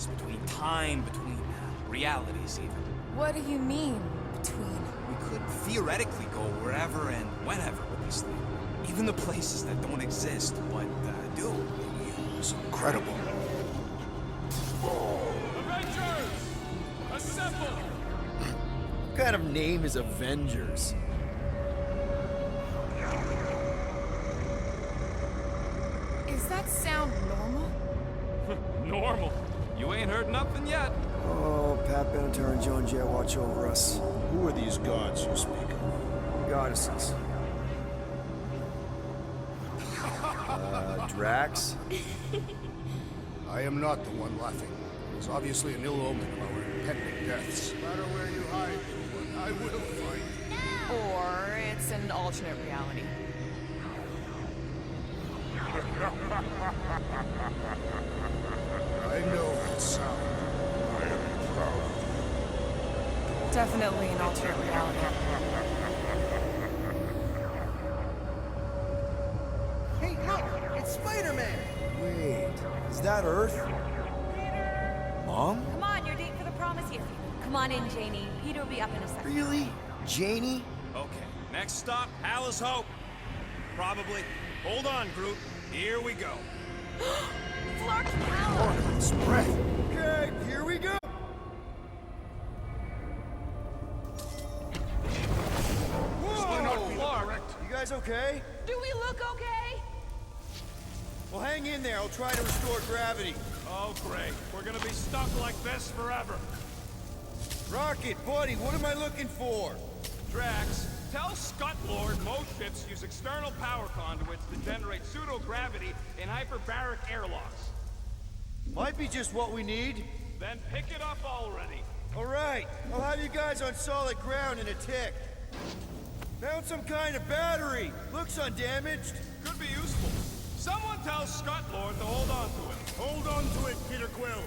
dimensions, between time, between realities even. What do you mean, between? We could theoretically go wherever and whenever with this thing. Even the places that don't exist, but do. It's incredible. Avengers! Assemble! What kind of name is Avengers? Is that sound normal? Normal. You ain't heard nothing yet. Oh, Pat Benatar and Joan Jett watch over us. Who are these gods you speak of? Goddesses. Drax? I am not the one laughing. It's obviously an ill omen of our impending deaths. No matter where you hide, I will find you. Or it's an alternate reality. I know that sound. I am proud. Definitely an alternate reality. Hey, look! It's Spider-Man! Wait, is that Earth? Mom? Come on, you're late for the promise here. Come on in, Janie. Peter will be up in a second. Really? Janie? Okay, next stop, Palace Hope. Probably. Hold on, Groot. Here we go. Clark Howell! It's breath. Okay, here we go! You guys okay? Do we look okay? Well, hang in there. I'll try to restore gravity. Oh, great. We're gonna be stuck like this forever. Rocket, buddy, what am I looking for? Drax, tell Scott Lord most ships use external power conduits to generate pseudo-gravity in hyperbaric airlocks. Might be just what we need. Then pick it up already. All right, I'll have you guys on solid ground in a tick. Found some kind of battery. Looks undamaged. Could be useful. Someone tell Scott Lord to hold on to it. Hold on to it, Peter Quill.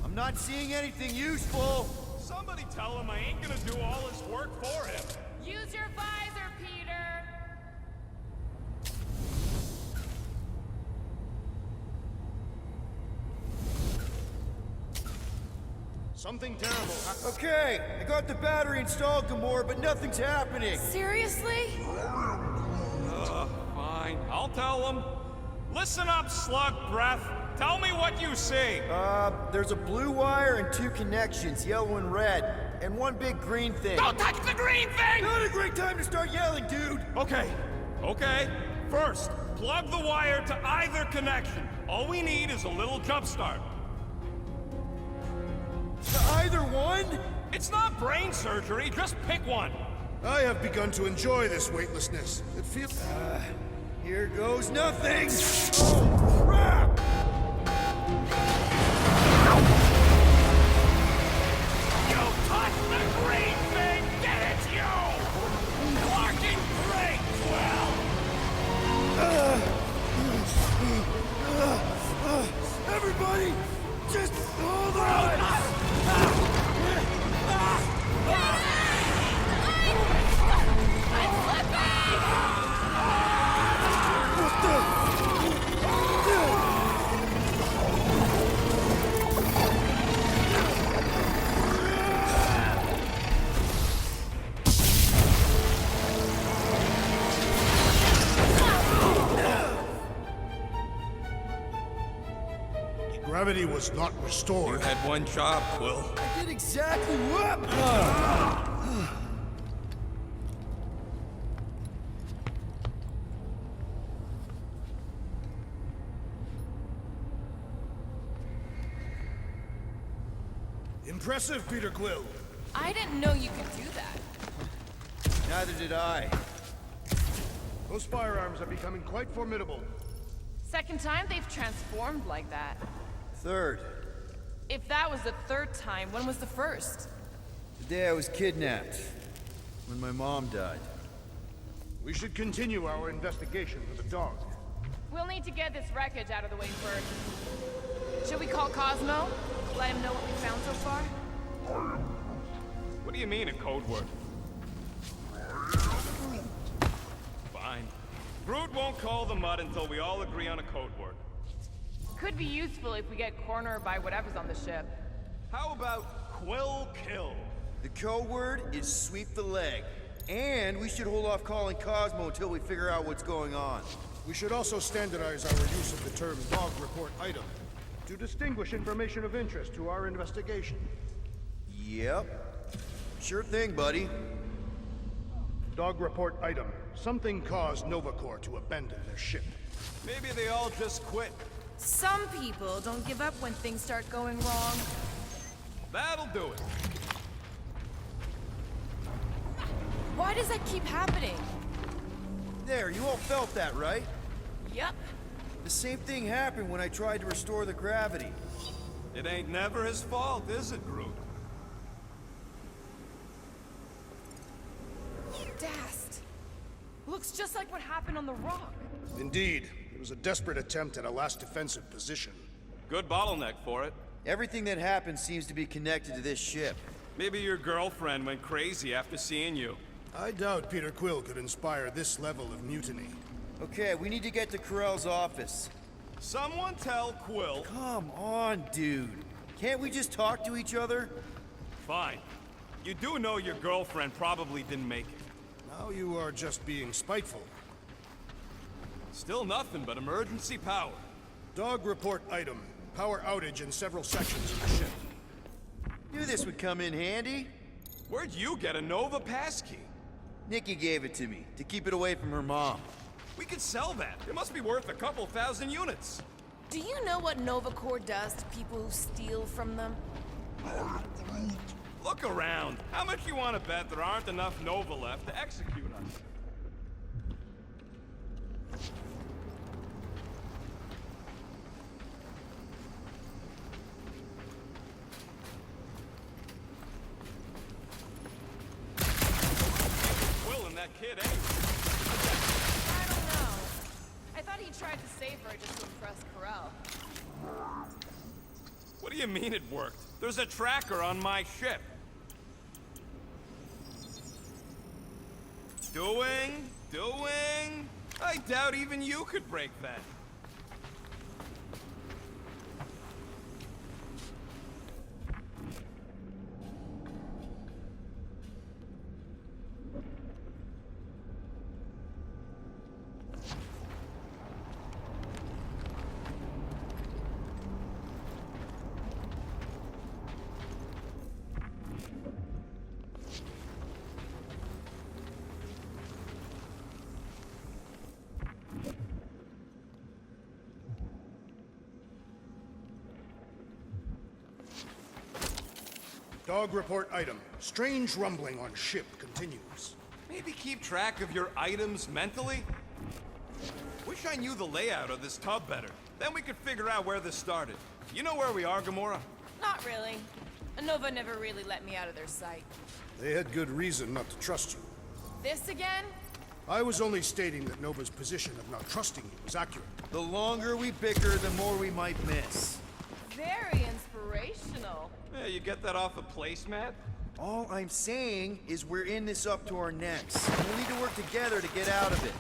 I'm not seeing anything useful. Somebody tell him I ain't gonna do all his work for him. Use your visor, Peter! Something terrible. Okay, I got the battery installed, Gamora, but nothing's happening. Seriously? Fine. I'll tell him. Listen up, slug breath. Tell me what you see. There's a blue wire and two connections, yellow and red, and one big green thing. Don't touch the green thing! Not a great time to start yelling, dude! Okay. First, plug the wire to either connection. All we need is a little jump start. To either one? It's not brain surgery, just pick one. I have begun to enjoy this weightlessness. It feels... Here goes nothing! Oh, crap! You touched the green thing! Get it, you! Working great, Quill! Everybody, just hold on! Gravity was not You restored. had one job, Quill. I did exactly what? Impressive, Peter Quill. I didn't know you could do that. Neither did I. Those firearms are becoming quite formidable. Second time they've transformed like that. Third, If that was the third time, when was the first? the day I was kidnapped. When my mom died. We should continue our investigation for the dog. We'll need to get this wreckage out of the way first. Should we call Cosmo? Let him know what we found so far? What do you mean, a code word? Groot won't call the mud until we all agree on a code word. Could be useful if we get cornered by whatever's on the ship. How about Quill Kill? The code word is sweep the leg. And we should hold off calling Cosmo until we figure out what's going on. We should also standardize our use of the term dog report item to distinguish information of interest to our investigation. Yep. Sure thing, buddy. Dog report item. Something caused Nova Corps to abandon their ship. Maybe they all just quit. Some people don't give up when things start going wrong. That'll do it. Why does that keep happening? There, you all felt that, right? Yup. The same thing happened when I tried to restore the gravity. It ain't never his fault, is it, Groot? Dast. Looks just like what happened on the rock. Indeed, it was a desperate attempt at a last defensive position. Good bottleneck for it. Everything that happened seems to be connected to this ship. Maybe your girlfriend went crazy after seeing you. I doubt Peter Quill could inspire this level of mutiny. Okay, we need to get to Carell's office. Someone tell Quill. Come on, dude. Can't we just talk to each other? Fine. You do know your girlfriend probably didn't make it. Now you are just being spiteful. Still nothing but emergency power. Dog report item. Power outage in several sections of the ship. Knew this would come in handy. Where'd you get a Nova passkey? Nikki gave it to me, to keep it away from her mom. We could sell that. It must be worth a couple thousand units. Do you know what Nova Corps does to people who steal from them? Look around. How much you want to bet there aren't enough Nova left to execute us? Will and that kid, eh? I don't know. I thought he tried to save her just to impress Carell. What do you mean it worked? There's a tracker on my ship. Doing? I doubt even you could break that. Dog report item. Strange rumbling on ship continues. Maybe keep track of your items mentally? Wish I knew the layout of this tub better. Then we could figure out where this started. You know where we are, Gamora? Not really. Nova never really let me out of their sight. They had good reason not to trust you. This again? I was only stating that Nova's position of not trusting you was accurate. The longer we bicker, the more we might miss. Very inspirational. Yeah, you get that off a placemat? All I'm saying is we're in this up to our necks. We'll need to work together to get out of it.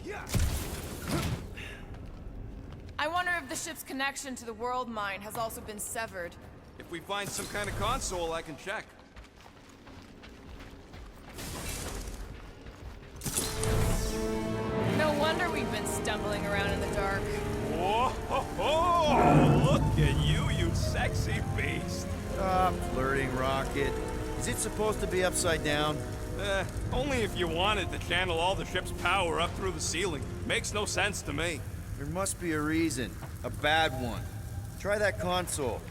Yeah. I wonder if the ship's connection to the world mine has also been severed. If we find some kind of console, I can check. No wonder we've been stumbling around in the dark. Whoa! Ho, ho. Look at you, you sexy beast. Stop flirting, Rocket. Is it supposed to be upside down? Only if you wanted to channel all the ship's power up through the ceiling. Makes no sense to me. There must be a reason. A bad one. Try that console.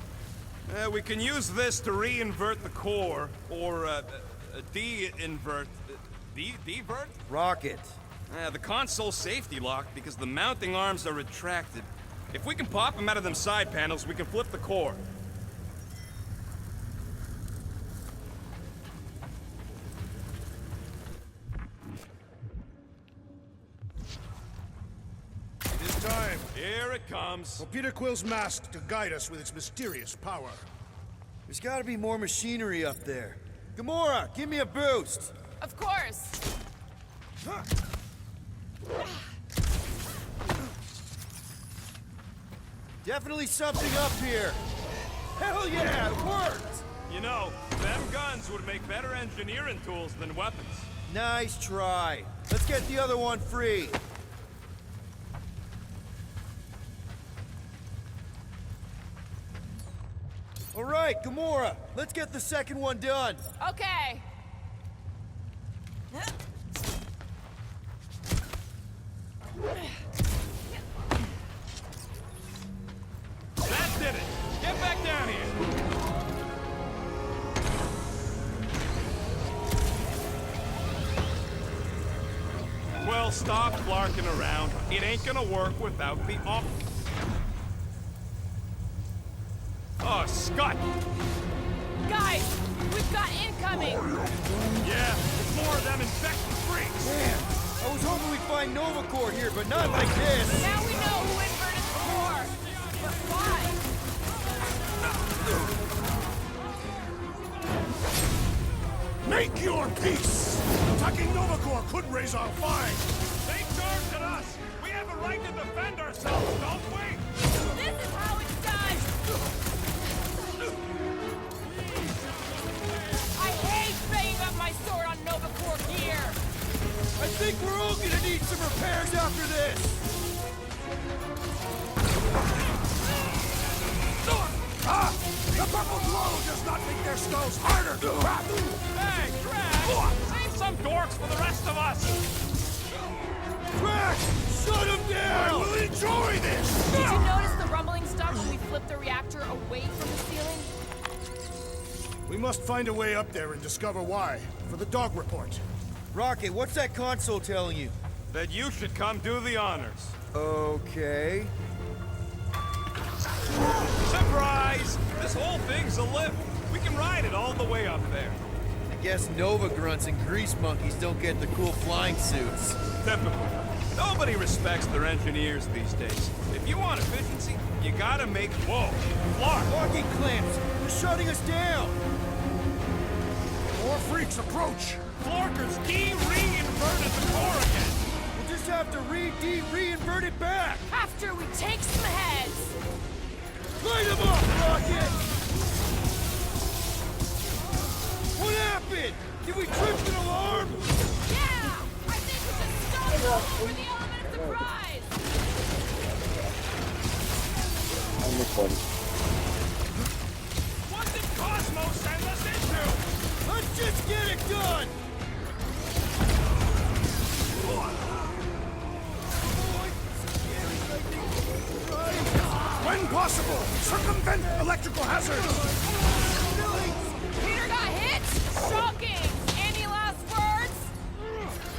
We can use this to re-invert the core, or de-invert. Devert? Rocket. The console's safety locked because the mounting arms are retracted. If we can pop them out of them side panels, we can flip the core. It is time. Here it comes. Well, Peter Quill's mask to guide us with its mysterious power. There's gotta be more machinery up there. Gamora, give me a boost! Of course. Definitely something up here! Hell yeah, it worked! You know, them guns would make better engineering tools than weapons. Nice try. Let's get the other one free. All right, Gamora, let's get the second one done. Okay. That did it! Get back down here! Well, stop flarking around. It ain't gonna work without the off. Oh, Scott! Guys, we've got incoming. Yeah, it's more of them infected freaks. Man, I was hoping we'd find Nova Corps here, but not like this. Now we know who inverted the core. But why? Make your peace! Attacking Nova Corps could raise our fine! They charged at us! We have a right to defend ourselves, don't we? This is how it's done. I hate banging up my sword on Nova Corps gear. I think we're all gonna need some repairs after this. Ah! The purple glow does not make their skulls harder to crack! Hey, Drax! Save some dorks for the rest of us! Drax, shut him I down! will enjoy this! Did you notice the rumbling stuff when we flipped the reactor away from the ceiling? We must find a way up there and discover why, for the dog report. Rocket, what's that console telling you? That you should come do the honors. Okay. Surprise! This whole thing's a lift. We can ride it all the way up there. I guess Nova grunts and grease monkeys don't get the cool flying suits. Typical. Nobody respects their engineers these days. If you want efficiency, you gotta make... Whoa! Clark! Locking clamps! They're shutting us down! More freaks approach! Clarker's de-reinverted the core again! We'll just have to reinvert it back! After we take some heads. Light them up, Rocket! What happened? Did we trip an alarm? Yeah! I think we just stumbled over the element of surprise! I'm recording. What did Cosmo send us into? Let's just get it done! When possible, circumvent electrical hazards! Peter got hit? Shocking! Any last words?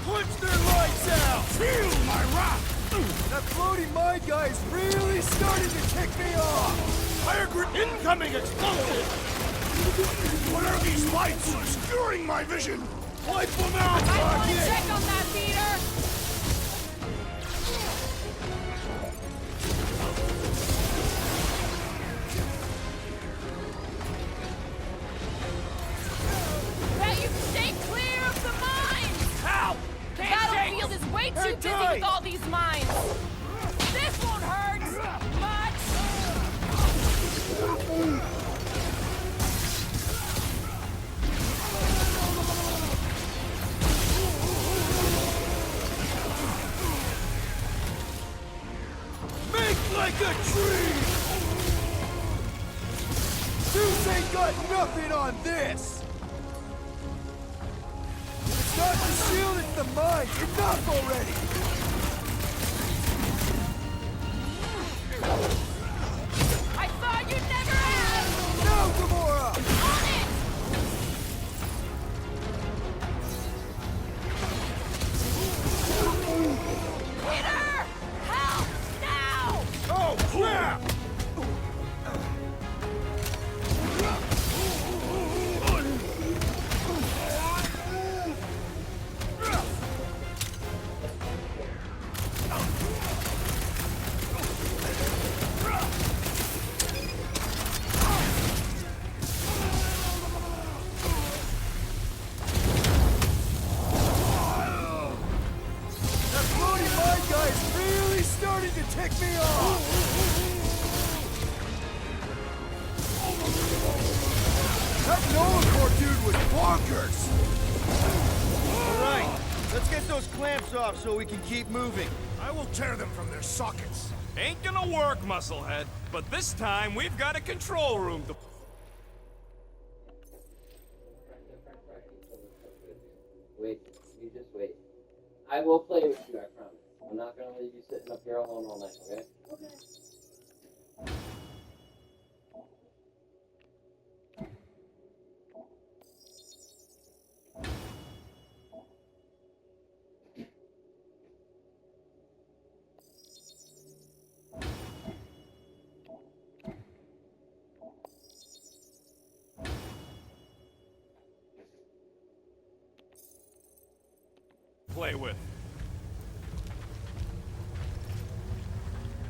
Punch their lights out! Feel my wrath! That floating mine guy is really starting to tick me off! Fire grid incoming explosive! What are these lights obscuring my vision? Wipe them out, I want to Rocket! check on that, Peter! Bet you can stay clear of the mines! Help! The battlefield is way too busy tight. with all these mines! This won't hurt much! Make like a tree! Zeus ain't got nothing on this! It's not the shield, it's the mine! Enough already! I thought you'd never ask! No, Gamora! On it! Peter! Help! Now! Oh, crap! Bunkers! All right, let's get those clamps off so we can keep moving. I will tear them from their sockets. Ain't gonna work, musclehead. But this time, we've got a control room to... Wait, you just wait. I will play with you, I promise. I'm not gonna leave you sitting up here alone all night, okay? Okay. play with.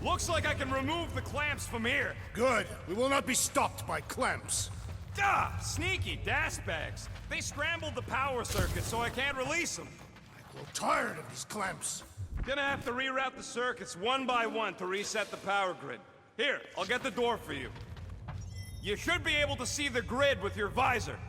Looks like I can remove the clamps from here. Good. We will not be stopped by clamps. Ah, sneaky dash bags. They scrambled the power circuit so I can't release them. I grow tired of these clamps. Gonna have to reroute the circuits one by one to reset the power grid. Here, I'll get the door for you. You should be able to see the grid with your visor.